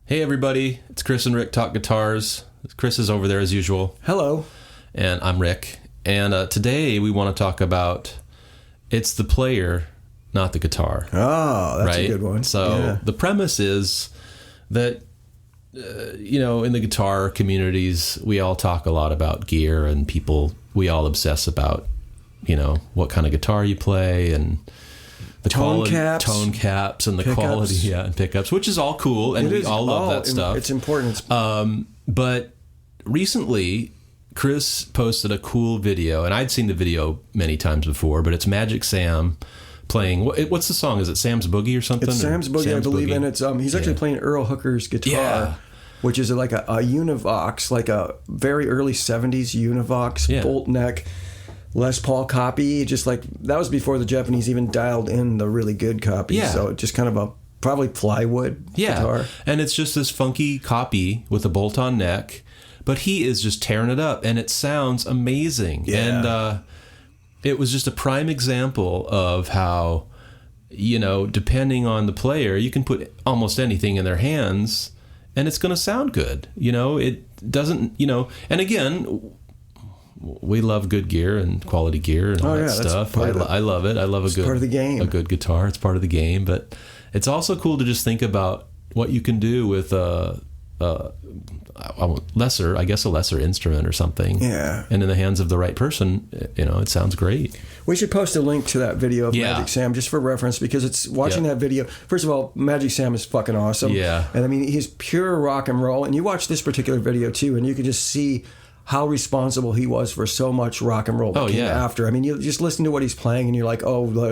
Hey everybody, it's Chris and Rick Talk Guitars. Chris is over there as usual. Hello. And I'm Rick. And today we want to talk about it's the player, not the guitar. Oh, that's a good one. So the premise is that, in the guitar communities, we all talk a lot about gear and we all obsess about, what kind of guitar you play and the tone caps and the pickups. Quality, and pickups, which is all cool, and we all love that stuff. It's important. But recently, Chris posted a cool video, and I'd seen the video many times before, but it's Magic Sam playing. What's the song? Is it Sam's Boogie or something? It's Sam's Boogie, I believe, and it's he's actually playing Earl Hooker's guitar, which is like a Univox, like a very early 70s Univox bolt neck Les Paul copy. Just like that was before the Japanese even dialed in the really good copy. So just kind of a probably plywood guitar. And it's just this funky copy with a bolt-on neck, but he is just tearing it up, and it sounds amazing. And it was just a prime example of how, depending on the player, you can put almost anything in their hands, and it's going to sound good. It doesn't, and again, we love good gear and quality gear and all that stuff. I love it. I love part of the game. A good guitar. It's part of the game, but it's also cool to just think about what you can do with a lesser instrument or something. Yeah. And in the hands of the right person, it sounds great. We should post a link to that video of Magic Sam just for reference, because it's watching that video. First of all, Magic Sam is fucking awesome. Yeah. And I mean, he's pure rock and roll. And you watch this particular video too, and you can just see how responsible he was for so much rock and roll that came after. I mean, you just listen to what he's playing and you're like,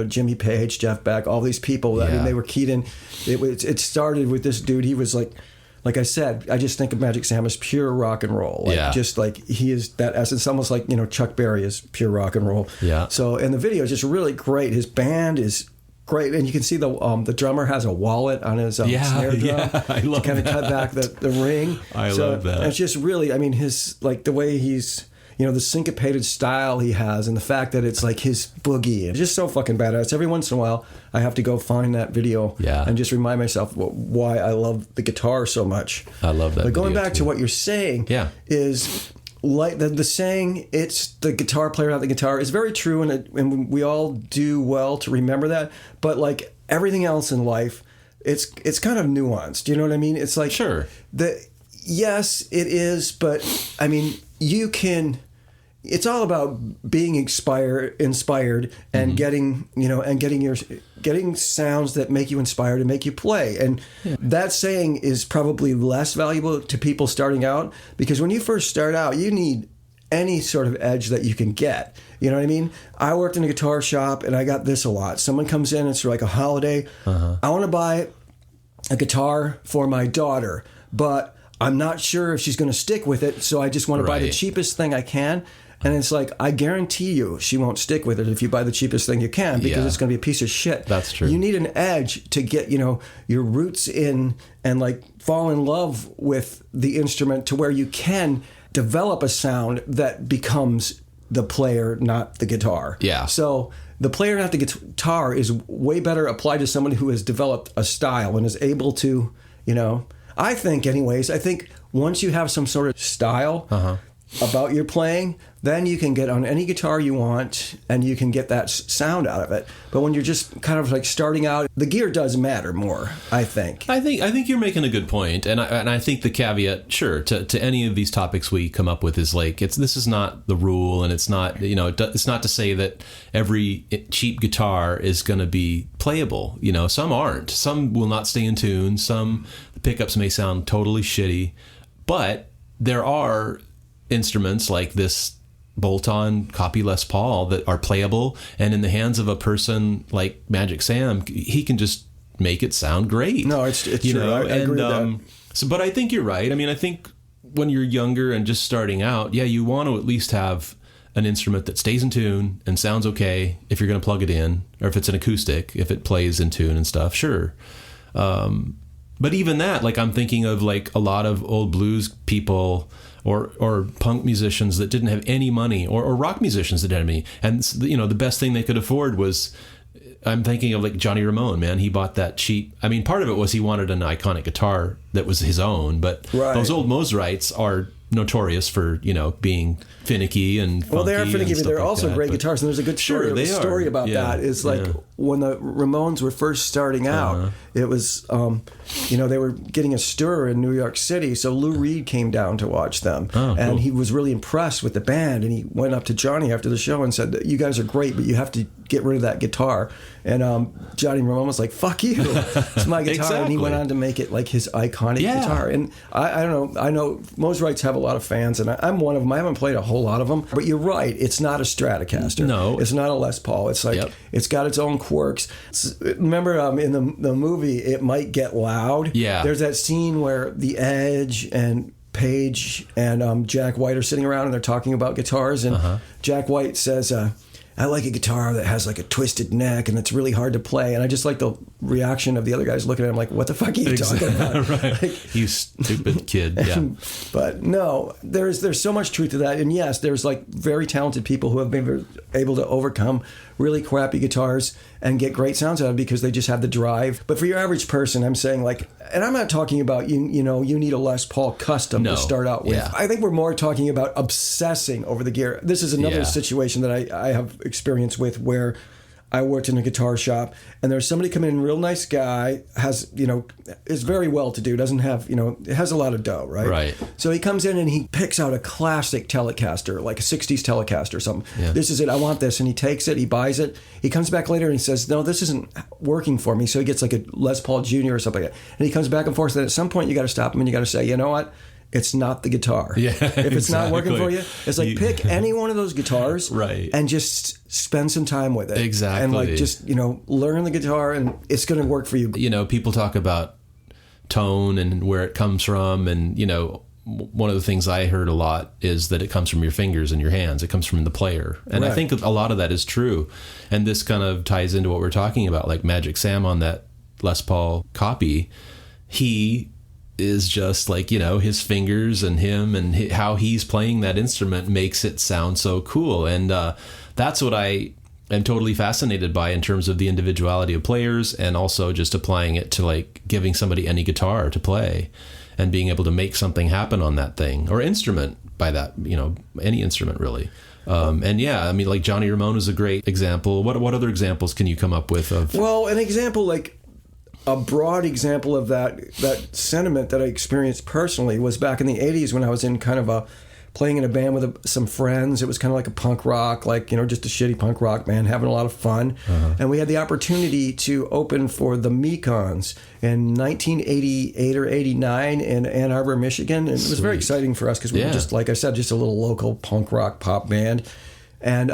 Jimmy Page, Jeff Beck, all these people. I mean, they were keyed in. It started with this dude. He was like I said, I just think of Magic Sam as pure rock and roll. Just like he is that essence, almost like, Chuck Berry is pure rock and roll. Yeah. So, and the video is just really great. His band is great, and you can see the drummer has a wallet on his snare drum. Yeah, I love to kind of cut back the ring. I love that. And it's just really, I mean, his the way he's, the syncopated style he has, and the fact that it's like his boogie. It's just so fucking badass. Every once in a while, I have to go find that video and just remind myself why I love the guitar so much. I love that. But going back to what you're saying, is like the saying, it's the guitar player, not the guitar, is very true, and we all do well to remember that. But like everything else in life, it's kind of nuanced. You know what I mean? It's like yes, it is, but I mean, you can. It's all about being inspired, and getting getting sounds that make you inspired and make you play. And that saying is probably less valuable to people starting out, because when you first start out, you need any sort of edge that you can get. You know what I mean? I worked in a guitar shop, and I got this a lot. Someone comes in, it's like a holiday. I want to buy a guitar for my daughter, but I'm not sure if she's going to stick with it, so I just want to buy the cheapest thing I can. And it's like, I guarantee you she won't stick with it if you buy the cheapest thing you can, because it's going to be a piece of shit. That's true. You need an edge to get, your roots in and like fall in love with the instrument to where you can develop a sound that becomes the player, not the guitar. Yeah. So the player, not the guitar, is way better applied to someone who has developed a style and is able to, I think once you have some sort of style about your playing, then you can get on any guitar you want and you can get that sound out of it. But when you're just kind of like starting out, the gear does matter more, I think. I think you're making a good point. And I think the caveat, to any of these topics we come up with is like, this is not the rule, and it's not, it's not to say that every cheap guitar is going to be playable. Some aren't. Some will not stay in tune. Some pickups may sound totally shitty, but there are instruments like this bolt-on copy Les Paul that are playable, and in the hands of a person like Magic Sam, he can just make it sound great. No, it's true. I agree with that. So, but I think you're right. I mean, I think when you're younger and just starting out, you want to at least have an instrument that stays in tune and sounds okay if you're going to plug it in, or if it's an acoustic, if it plays in tune and stuff, sure. But even that, like, I'm thinking of like a lot of old blues people or punk musicians that didn't have any money, or rock musicians that didn't have any. And, the best thing they could afford was I'm thinking of like Johnny Ramone, man. He bought that cheap. I mean, part of it was he wanted an iconic guitar that was his own, but those old Mosrites are notorious for, being finicky and funky. Well, they are finicky, but they're like also that, great guitars. And there's a good story about that. Is like when the Ramones were first starting out, it was, they were getting a stir in New York City. So Lou Reed came down to watch them. And he was really impressed with the band. And he went up to Johnny after the show and said, "You guys are great, but you have to get rid of that guitar." And Johnny Ramone was like, "Fuck you. It's my guitar." Exactly. And he went on to make it like his iconic guitar. And I don't know. I know Mosrites have a lot of fans, and I'm one of them. I haven't played a whole lot of them. But you're right. It's not a Stratocaster. No. It's not a Les Paul. It's like, it's got its own quirks. Remember in the movie, It Might Get Loud? Yeah. There's that scene where The Edge and Page and Jack White are sitting around and they're talking about guitars. And Jack White says, "I like a guitar that has like a twisted neck and it's really hard to play." And I just like the reaction of the other guys looking at him like, "What the fuck are you talking about?" Right. Like, you stupid kid. Yeah. But no, there's so much truth to that. And yes, there's like very talented people who have been able to overcome really crappy guitars and get great sounds out of it because they just have the drive. But for your average person, I'm saying like, and I'm not talking about you need a Les Paul custom to start out with. I think we're more talking about obsessing over the gear. This is another situation that I have experience with where I worked in a guitar shop and there's somebody come in, real nice guy, has, is very well-to-do, doesn't have, has a lot of dough, right? Right. So he comes in and he picks out a classic Telecaster, like a 60s Telecaster or something. Yeah. "This is it, I want this." And he takes it, he buys it. He comes back later and he says, "No, this isn't working for me." So he gets like a Les Paul Jr. or something like that. And he comes back and forth. And at some point you got to stop him and you got to say, "You know what? It's not the guitar." Yeah, if it's not working for you, it's like pick any one of those guitars and just spend some time with it. Exactly. And like just, learn the guitar and it's going to work for you. People talk about tone and where it comes from. And, one of the things I heard a lot is that it comes from your fingers and your hands. It comes from the player. And I think a lot of that is true. And this kind of ties into what we're talking about, like Magic Sam on that Les Paul copy. He is just like, his fingers and him and how he's playing that instrument makes it sound so cool. And that's what I am totally fascinated by in terms of the individuality of players and also just applying it to like giving somebody any guitar to play and being able to make something happen on that thing or instrument by that, any instrument really. And like Johnny Ramone is a great example. What other examples can you come up with of? Well, an example like a broad example of that sentiment that I experienced personally was back in the 80s when I was in kind of playing in a band with some friends. It was kind of like a punk rock, like, just a shitty punk rock band, having a lot of fun. And we had the opportunity to open for the Mekons in 1988 or 89 in Ann Arbor, Michigan. And it was very exciting for us because we were just, like I said, just a little local punk rock pop band. And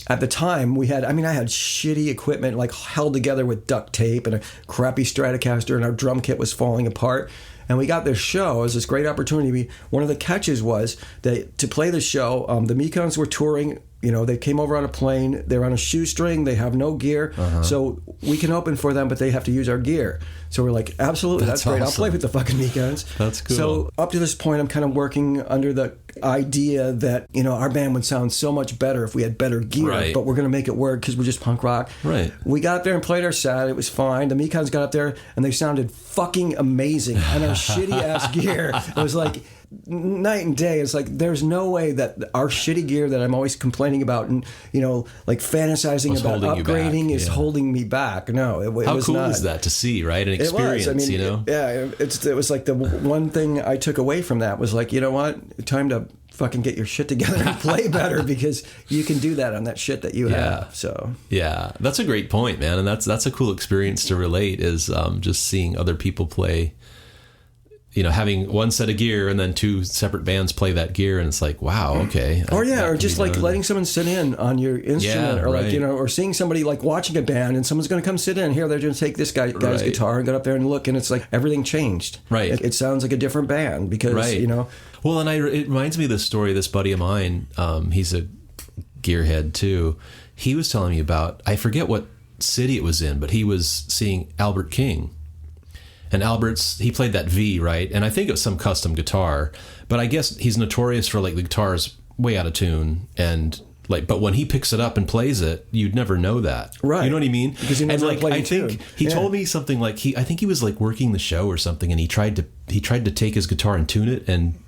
at the time, I had shitty equipment, like held together with duct tape and a crappy Stratocaster, and our drum kit was falling apart. And we got this show. It was this great opportunity. One of the catches was that to play the show, the Mekons were touring. They came over on a plane. They're on a shoestring. They have no gear. So we can open for them, but they have to use our gear. So we're like, absolutely, that's great. Awesome. I'll play with the fucking Mekons. That's cool. So up to this point, I'm kind of working under the idea that, our band would sound so much better if we had better gear, but we're going to make it work because we're just punk rock. Right. We got up there and played our set. It was fine. The Mekons got up there and they sounded fucking amazing. And our shitty ass gear, it was like night and day. It's like there's no way that our shitty gear that I'm always complaining about and like fantasizing about upgrading is holding me back. No, it how was cool not. Is that to see, right? An experience. It was like the one thing I took away from that was like, you know what, time to fucking get your shit together and play better because you can do that on that shit that you have. So that's a great point, man, and that's a cool experience to relate is just seeing other people play. Having one set of gear and then two separate bands play that gear, and it's like, wow, okay. Or just like letting someone sit in on your instrument, or like or seeing somebody like watching a band and someone's going to come sit in here. They're going to take this guy's guitar and go up there and look, and it's like everything changed. Right. It sounds like a different band because Well, and it reminds me of this story. This buddy of mine, he's a gearhead too. He was telling me about, I forget what city it was in, but he was seeing Albert King. And he played that V, right? And I think it was some custom guitar. But I guess he's notorious for like the guitar's way out of tune and but when he picks it up and plays it, you'd never know that. Right. You know what I mean? Because he never played I think he told me something like I think he was like working the show or something, and he tried to take his guitar and tune it, and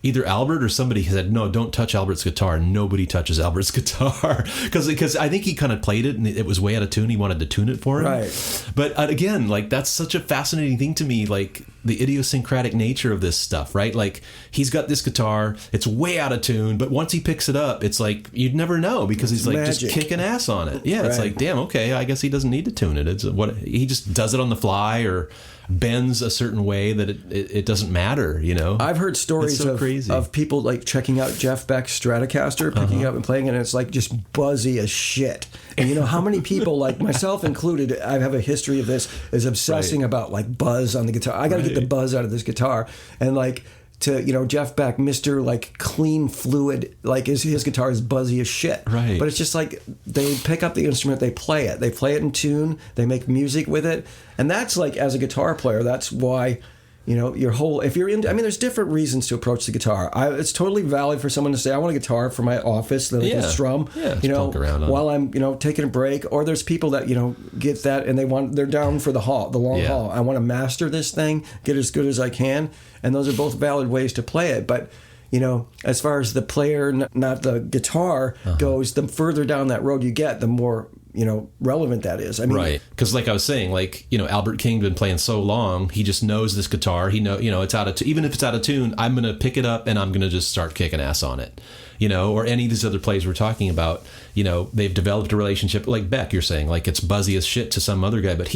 either Albert or somebody said, no, don't touch Albert's guitar. Nobody touches Albert's guitar. Because I think he kind of played it and it was way out of tune. He wanted to tune it for him. Right. But again, like, that's such a fascinating thing to me, like the idiosyncratic nature of this stuff, right? Like, he's got this guitar, it's way out of tune, but once he picks it up, it's like, you'd never know because he's like magic. just kicking ass on it. Yeah, it's Right. like, damn, okay, I guess he doesn't need to tune it. It's what he just does it on the fly or bends a certain way that it doesn't matter, you know? I've heard stories of people like checking out Jeff Beck's Stratocaster, picking it up and playing it, and it's like just buzzy as shit. And you know how many people, like myself included, I have a history of this, is obsessing about like buzz on the guitar. I got to get the buzz out of this guitar. And like, to, you know, Jeff Beck, Mr. like clean fluid, like his guitar is buzzy as shit. Right. But it's just like they pick up the instrument, they play it in tune, they make music with it. And that's like, as a guitar player, that's why, you know, your whole, if you're into, I mean, there's different reasons to approach the guitar. It's totally valid for someone to say, I want a guitar for my office that I can strum, you know, while I'm, you know, taking a break. Or there's people that, you know, get that and they're down for the long haul. I want to master this thing, get as good as I can. And those are both valid ways to play it. But, you know, as far as the player, not the guitar goes, the further down that road you get, the more, you know, relevant that is. I mean, right. Because like I was saying, like, you know, Albert King's been playing so long, he just knows this guitar. He know, you know, it's even if it's out of tune, I'm going to pick it up and I'm going to just start kicking ass on it. You know, or any of these other players we're talking about, you know, they've developed a relationship like Beck, you're saying, like it's buzzy as shit to some other guy, but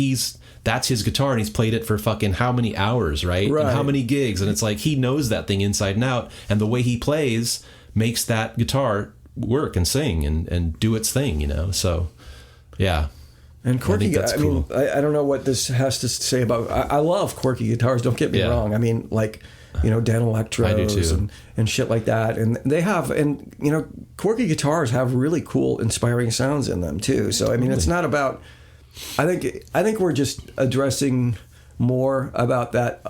that's his guitar and he's played it for fucking how many hours, right? And how many gigs. And it's like, he knows that thing inside and out. And the way he plays makes that guitar work and sing and do its thing, you know? So, yeah. And quirky, I mean, I don't know what this has to say about, I love quirky guitars, don't get me wrong. I mean, like, you know, Dan Electros and shit like that. And they have, and, you know, quirky guitars have really cool, inspiring sounds in them too. So, I mean, it's not about, I think we're just addressing more about that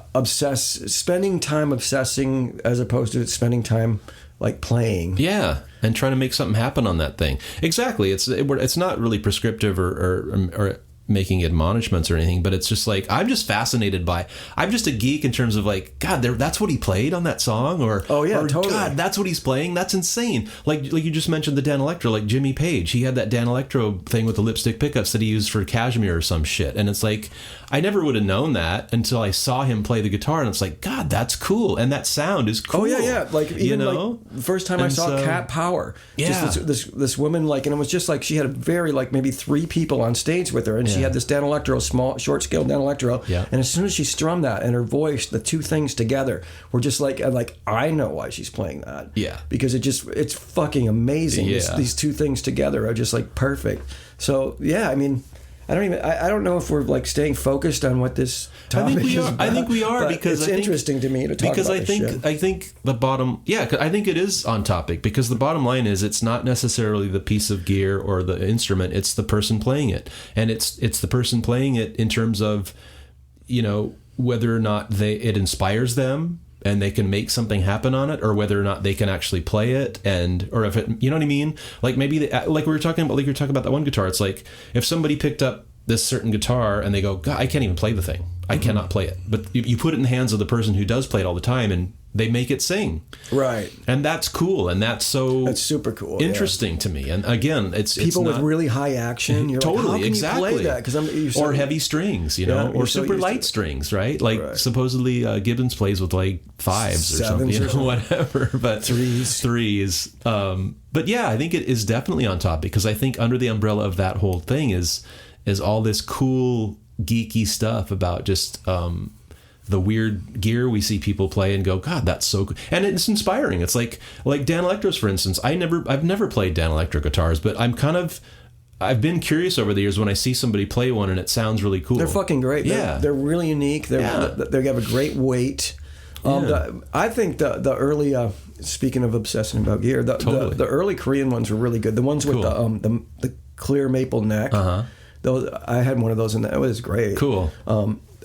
spending time obsessing as opposed to spending time like playing. Yeah. And trying to make something happen on that thing. Exactly. It's not really prescriptive or making admonishments or anything, but it's just like, I'm just fascinated by, I'm just a geek in terms of like, God, that's what he played on that song, or totally. God, that's what he's playing. That's insane. Like you just mentioned the Dan Electro, like Jimmy Page, he had that Dan Electro thing with the lipstick pickups that he used for Cashmere or some shit. And it's like, I never would have known that until I saw him play the guitar, and it's like, God, that's cool. And that sound is cool. Oh yeah. Like even, you know, like the first time I saw Cat Power, just this woman, like, and it was just like, she had a very, like, maybe 3 people on stage with her, and she had this Dan Electro, short scale Dan Electro, and as soon as she strummed that and her voice, the two things together were just like I know why she's playing that. Yeah, because it's fucking amazing. Yeah. These two things together are just like perfect. So yeah, I mean, I don't know if we're like staying focused on what this topic is about. I think we are, because it's interesting to me to talk about this shit. I think the bottom, I think it is on topic, because the bottom line is, it's not necessarily the piece of gear or the instrument, it's the person playing it. And it's the person playing it in terms of, you know, whether or not it inspires them and they can make something happen on it, or whether or not they can actually play it, or if it, you know what I mean? Like maybe like we were talking about, like you're talking about that one guitar. It's like, if somebody picked up this certain guitar and they go, God, I can't even play the thing. I cannot play it. But you put it in the hands of the person who does play it all the time, and they make it sing. Right. And that's cool. And that's super cool. Interesting to me. And again, it's people with really high action. You're totally, like, how can you play that? Or heavy strings, you know, or super light strings, right? Like supposedly Gibbons plays with like 5s or something, you know, whatever. But threes. But yeah, I think it is definitely on top, because I think under the umbrella of that whole thing is all this cool geeky stuff about just the weird gear we see people play and go, God, that's so cool. And it's inspiring. It's like Dan Electro's, for instance. I've never played Dan Electro guitars, but I've been curious over the years when I see somebody play one and it sounds really cool. They're fucking great. Yeah. They're really unique. They have a great weight. I think the early, speaking of obsessing about gear, the early Korean ones were really good. The ones with the clear maple neck. I had one of those, and it was great. Cool.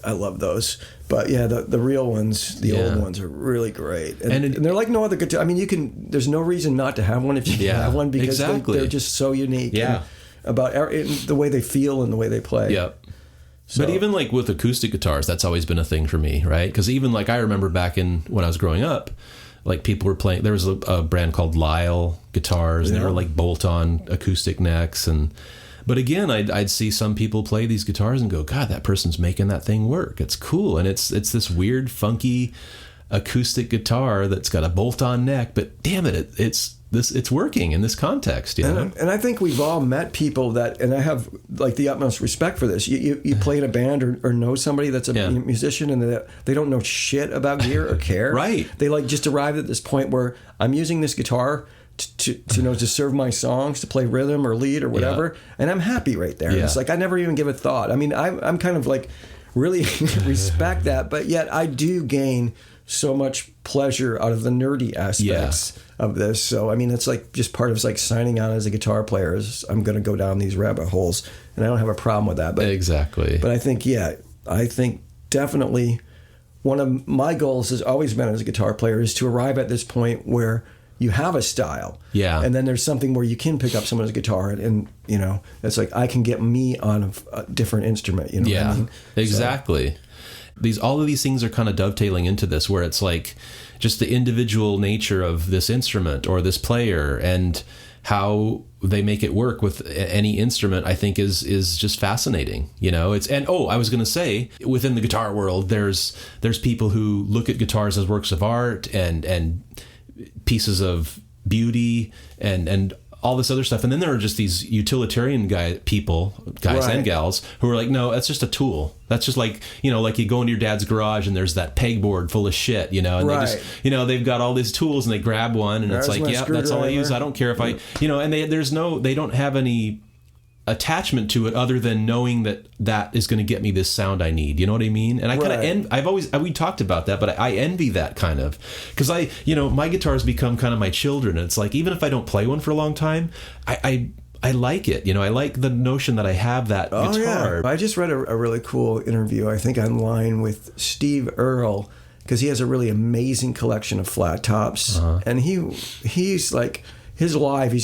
I love those. But yeah, the real ones, the old ones are really great. And they're like no other guitar. I mean, there's no reason not to have one if you can have one, because they're just so unique. Yeah. About the way they feel and the way they play. Yep. So. But even like with acoustic guitars, that's always been a thing for me, right? Because even like I remember back when I was growing up, like people were playing, there was a brand called Lyle guitars, and they were like bolt-on acoustic necks. But again, I'd see some people play these guitars and go, God, that person's making that thing work. It's cool. And it's this weird, funky acoustic guitar that's got a bolt-on neck, but damn it, it's working in this context, you know? And I think we've all met people and I have like the utmost respect for this. You play in a band or know somebody that's a musician, and they don't know shit about gear or care. Right. They like just arrived at this point where I'm using this guitar to serve my songs, to play rhythm or lead or whatever, and I'm happy right there. It's like I never even give it thought. I mean, I'm kind of like really respect that, but yet I do gain so much pleasure out of the nerdy aspects of this. So I mean, it's like just part of like signing on as a guitar player. I'm going to go down these rabbit holes, and I don't have a problem with that. But exactly. But I think definitely one of my goals has always been as a guitar player is to arrive at this point where you have a style. Yeah. And then there's something where you can pick up someone's guitar and you know, it's like I can get me on a different instrument, you know what I mean? Exactly. So. All of these things are kind of dovetailing into this, where it's like just the individual nature of this instrument or this player and how they make it work with any instrument, I think is just fascinating, you know. I was going to say, within the guitar world, there's people who look at guitars as works of art and pieces of beauty and all this other stuff, and then there are just these utilitarian guys and gals who are like, no, that's just a tool. That's just like, you know, like you go into your dad's garage and there's that pegboard full of shit, you know, and they just, you know, they've got all these tools and they grab one and it's like, yeah, that's all I use. I don't care if I, you know, and they don't have any attachment to it other than knowing that is going to get me this sound I need. You know what I mean? And I kind of we talked about that, but I envy that kind of, because my guitars become kind of my children. And it's like, even if I don't play one for a long time, I like it. You know, I like the notion that I have that guitar. Yeah. I just read a really cool interview, I think online, with Steve Earle, because he has a really amazing collection of flat tops. And he's like, his life, he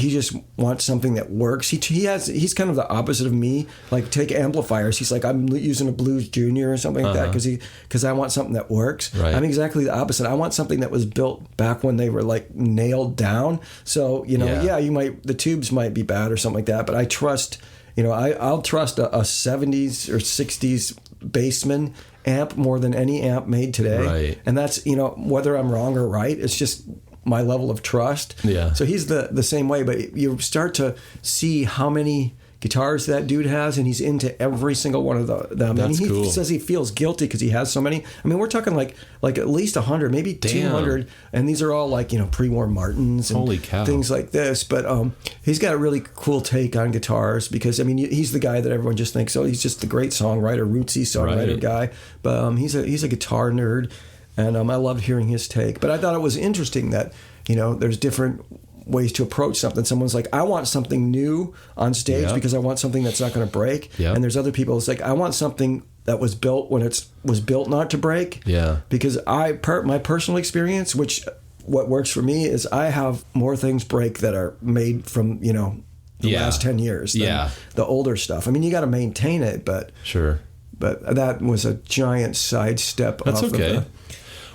just wants something that works. He's kind of the opposite of me. Like, take amplifiers. He's like, I'm using a Blues Junior or something like that because I want something that works. Right. I'm exactly the opposite. I want something that was built back when they were like nailed down. So the tubes might be bad or something like that, but I trust. You know, I'll trust a 70s or 60s Bassman amp more than any amp made today. Right. And that's, you know, whether I'm wrong or right, it's just my level of trust. Yeah. So he's the same way, but you start to see how many guitars that dude has, and he's into every single one of them. That's and he cool. says he feels guilty because he has so many. I mean, we're talking like at least 100, maybe 200, and these are all like, you know, pre-war Martins and holy cow, things like this. But he's got a really cool take on guitars because, I mean, he's the guy that everyone just thinks, oh, he's just the great songwriter, rootsy songwriter guy. But he's a guitar nerd. And I loved hearing his take. But I thought it was interesting that, you know, there's different ways to approach something. Someone's like, I want something new on stage because I want something that's not going to break. Yep. And there's other people, it's like, I want something that was built when it was built not to break. Yeah. Because my personal experience, what works for me is I have more things break that are made from, you know, the last 10 years than the older stuff. I mean, you got to maintain it, but... Sure. But that was a giant sidestep. That's okay.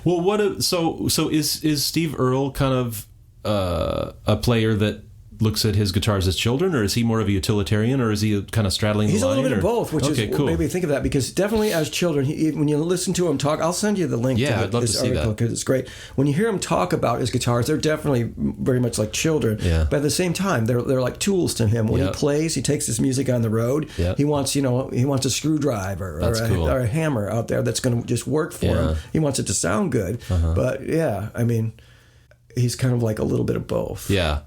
Well, so is Steve Earle kind of a player that looks at his guitars as children, or is he more of a utilitarian, or is he kind of straddling the line? He's a little bit of both, which is cool. Maybe think of that, because definitely as children, when you listen to him talk, I'll send you the link to I'd love his to see article because it's great. When you hear him talk about his guitars, they're definitely very much like children, but at the same time, they're like tools to him. When he plays, he takes his music on the road. He wants a screwdriver or a hammer out there that's going to just work for him. He wants it to sound good, but I mean, he's kind of like a little bit of both. Yeah.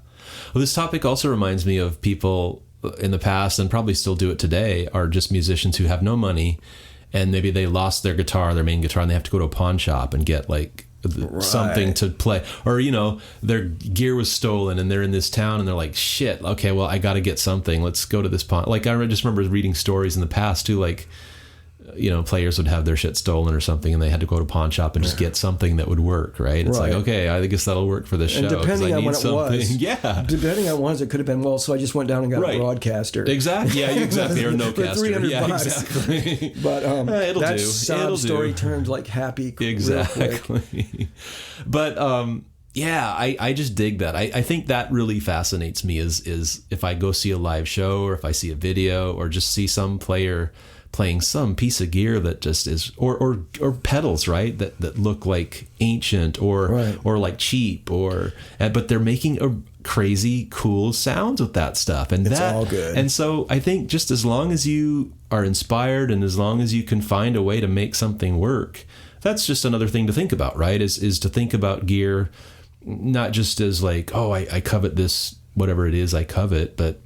Well, this topic also reminds me of people in the past, and probably still do it today, are just musicians who have no money, and maybe they lost their main guitar, and they have to go to a pawn shop and get like something to play. Or, you know, their gear was stolen and they're in this town and they're like, shit, okay, well, I got to get something. Let's go to this pawn. Like, I just remember reading stories in the past too, like players would have their shit stolen or something, and they had to go to a pawn shop and just get something that would work, right? It's like, okay, I guess that'll work for this show. And depending on when it was, depending on when it could have been, well, so I just went down and got a broadcaster. Exactly, yeah, exactly, or no caster. $300. Yeah, exactly. But it'll that do. sob story turned like happy. Exactly. But I just dig that. I think that really fascinates me is if I go see a live show, or if I see a video, or just see some player playing some piece of gear that just is, or pedals, right, that look like ancient or like cheap, but they're making a crazy cool sounds with that stuff, and it's all good. And so I think just as long as you are inspired, and as long as you can find a way to make something work, that's just another thing to think about, right? Is to think about gear not just as like, oh, I covet this, whatever it is I covet, but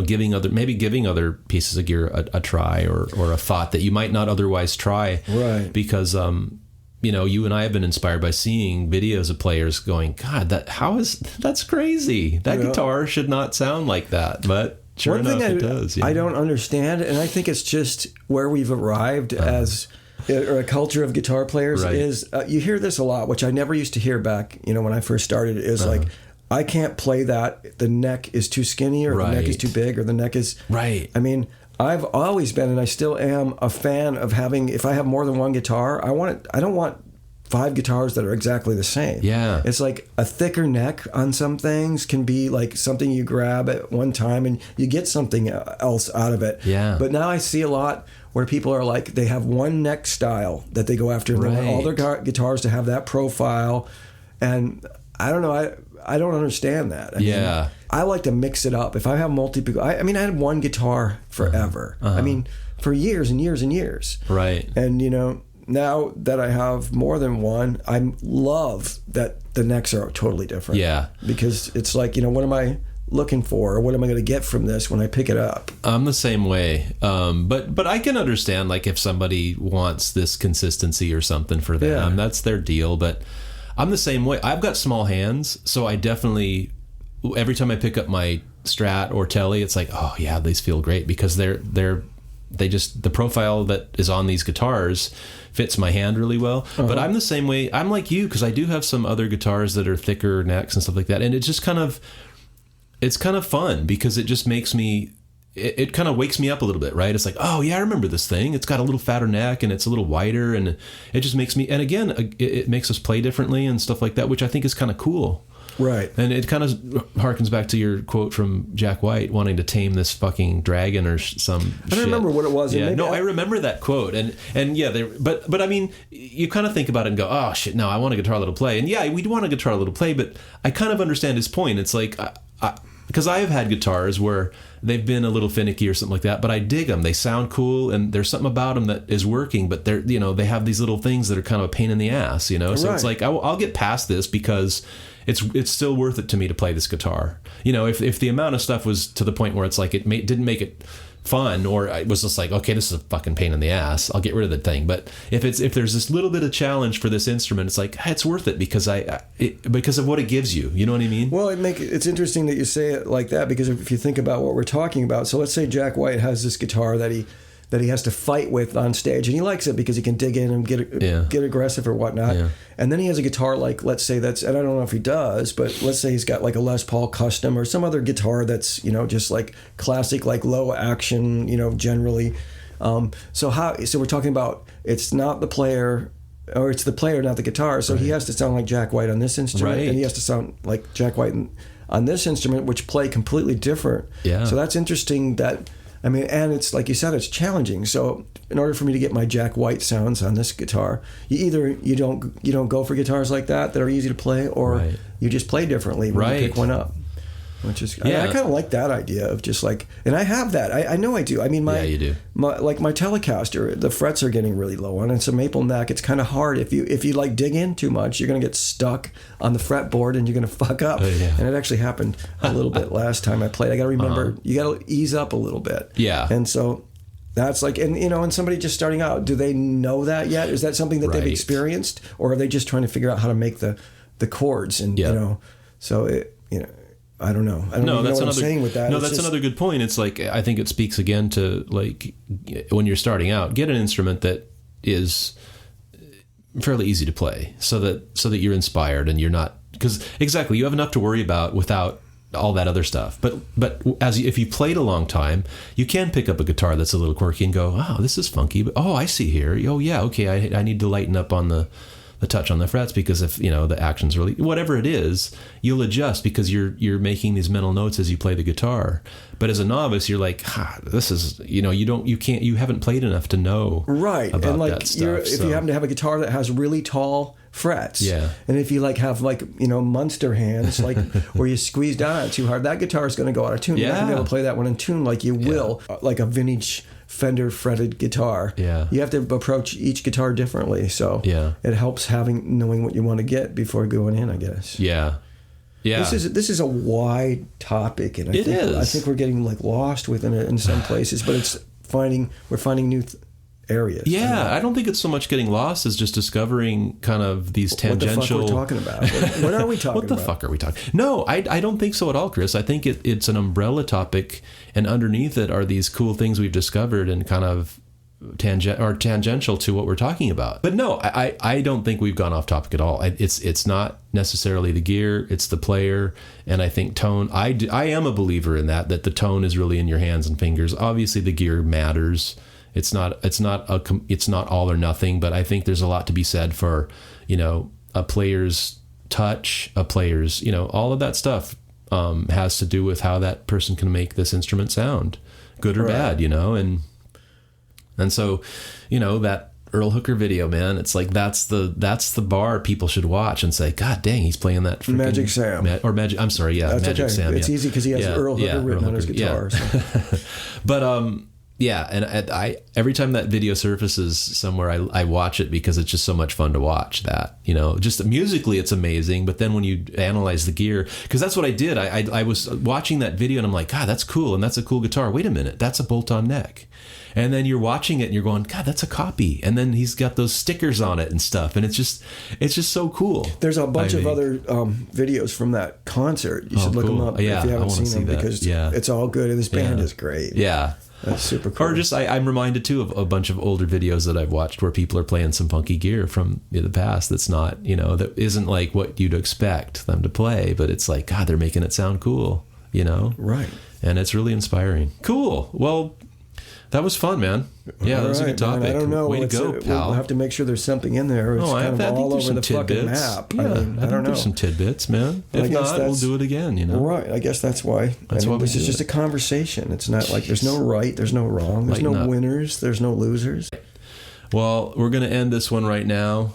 giving other pieces of gear a try, or a thought that you might not otherwise try, right? Because you and I have been inspired by seeing videos of players going, God, that's crazy. That guitar should not sound like that, but sure enough, it does. I don't understand, and I think it's just where we've arrived as or a culture of guitar players is you hear this a lot, which I never used to hear back when I first started, is like, I can't play that, the neck is too skinny, or the neck is too big, or the neck is I mean, I've always been, and I still am, a fan of having, if I have more than one guitar, I don't want 5 guitars that are exactly the same. Yeah. It's like a thicker neck on some things can be like something you grab at one time and you get something else out of it. Yeah. But now I see a lot where people are like, they have one neck style that they go after, and they want all their guitars to have that profile. And I don't know, I don't understand that. I mean, I like to mix it up. If I have multiple, I had one guitar forever. I mean, for years and years and years. Right. And, now that I have more than one, I love that the necks are totally different. Yeah. Because it's like, what am I looking for, or what am I going to get from this when I pick it up? I'm the same way. But I can understand, like, if somebody wants this consistency or something for them, that's their deal. But I'm the same way. I've got small hands, so I definitely, every time I pick up my Strat or Tele, it's like, oh yeah, these feel great, because the profile that is on these guitars fits my hand really well. But I'm the same way. I'm like you, because I do have some other guitars that are thicker necks and stuff like that, and it's kind of fun, because it just makes me, it kind of wakes me up a little bit, right? It's like, oh yeah, I remember this thing. It's got a little fatter neck, and it's a little wider, and it just makes me, and again, it makes us play differently and stuff like that, which I think is kind of cool. Right. And it kind of harkens back to your quote from Jack White, wanting to tame this fucking dragon or some I don't remember what it was. Yeah, no, I remember that quote. And yeah, but I mean, you kind of think about it and go, oh shit, no, I want a guitar that'll play. And yeah, we do want a guitar that'll play, but I kind of understand his point. It's like, because I have had guitars where they've been a little finicky or something like that, but I dig them. They sound cool, and there's something about them that is working, but they're, they have these little things that are kind of a pain in the ass, So it's like, I'll get past this, because it's still worth it to me to play this guitar. If the amount of stuff was to the point where it's like didn't make it fun, or it was just like, okay, this is a fucking pain in the ass, I'll get rid of the thing. But if there's this little bit of challenge for this instrument, it's like, hey, it's worth it, because because of what it gives you. You know what I mean? Well, it's interesting that you say it like that, because if you think about what we're talking about, so let's say Jack White has this guitar that he has to fight with on stage, and he likes it because he can dig in and get aggressive or whatnot. Yeah. And then he has a guitar, like, let's say and I don't know if he does, but let's say he's got like a Les Paul Custom or some other guitar that's, just like classic, like low action, generally. So we're talking about, it's not the player, or it's the player, not the guitar. So he has to sound like Jack White on this instrument, and he has to sound like Jack White on this instrument, which play completely different. Yeah. So that's interesting that, I mean, and it's like you said, it's challenging. So in order for me to get my Jack White sounds on this guitar, you don't go for guitars like that are easy to play, or you just play differently when you pick one up. Which is, I kind of like that idea of just like, and I have that. I know I do. I mean, you do. My Telecaster, the frets are getting really low on it. It's a maple neck. It's kind of hard. If you like dig in too much, you're going to get stuck on the fretboard and you're going to fuck up. And it actually happened a little bit last time I played. I got to remember, you got to ease up a little bit. Yeah. And so that's like, and somebody just starting out, do they know that yet? Is that something that they've experienced, or are they just trying to figure out how to make the chords? And so I don't know. I don't know what I'm saying with that. No, that's another good point. It's like, I think it speaks again to, like, when you're starting out, get an instrument that is fairly easy to play, so that you're inspired and you're not, because exactly, you have enough to worry about without all that other stuff. But if you played a long time, you can pick up a guitar that's a little quirky and go, oh, this is funky. But, oh, I see here. Oh, yeah, okay, I need to lighten up on the touch on the frets, because if the action's really, whatever it is, you'll adjust because you're making these mental notes as you play the guitar. But as a novice, you're like, this is, you haven't played enough to know right about and like that stuff. If you happen to have a guitar that has really tall frets, and if you have monster hands, like where you squeeze down on it too hard, that guitar is going to go out of tune. You're not going to be able to play that one in tune like you will like a vintage Fender fretted guitar. You have to approach each guitar differently, so it helps knowing what you want to get before going in, I guess. This is a wide topic, and I think we're getting lost within it in some places, but we're finding new areas. I don't think it's so much getting lost as just discovering kind of these tangential. What the fuck we're talking about? What are we talking about? What the fuck are we talking? No, I don't think so at all, Chris. I think it's an umbrella topic, and underneath it are these cool things we've discovered and kind of tangential to what we're talking about. But no, I don't think we've gone off topic at all. It's not necessarily the gear, it's the player, and I think tone. I am a believer in that the tone is really in your hands and fingers. Obviously, the gear matters. It's not all or nothing, but I think there's a lot to be said for, a player's touch, a player's, all of that stuff has to do with how that person can make this instrument sound, good or bad, and so, that Earl Hooker video, man, it's like that's the bar people should watch and say, God dang, he's playing that freaking Magic Sam I'm sorry, that's Magic okay. Sam. It's easy because he has Earl Hooker written on his guitar. So. But and I every time that video surfaces somewhere, I watch it because it's just so much fun to watch that, just musically it's amazing. But then when you analyze the gear, because that's what I did, I was watching that video and I'm like, God, that's cool. And that's a cool guitar. Wait a minute. That's a bolt-on neck. And then you're watching it and you're going, God, that's a copy. And then he's got those stickers on it and stuff. And it's just so cool. There's a bunch of other videos from that concert. You should look them up if you haven't seen them, because it's all good. And this band is great. Yeah. That's super cool. Or just, I'm reminded too of a bunch of older videos that I've watched where people are playing some funky gear from the past that's not, that isn't like what you'd expect them to play, but it's like, God, they're making it sound cool, Right. And it's really inspiring. Cool. Well, that was fun, man. Yeah, that was a good topic. Man, I don't know. Way to go, pal. We'll have to make sure there's something in there. It's kind of all over the fucking map. Yeah, I don't know. There's some tidbits, man. If not, we'll do it again, Right. I guess that's why. This is just a conversation. It's not like there's no right, there's no wrong, there's no winners, there's no losers. Well, we're going to end this one right now.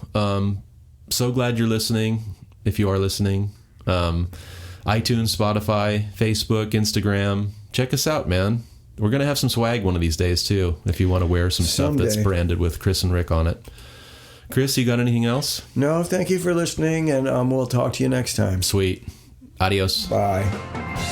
So glad you're listening, if you are listening. iTunes, Spotify, Facebook, Instagram. Check us out, man. We're going to have some swag one of these days, too, if you want to wear some stuff that's branded with Chris and Rick on it. Chris, you got anything else? No, thank you for listening, and we'll talk to you next time. Sweet. Adios. Bye.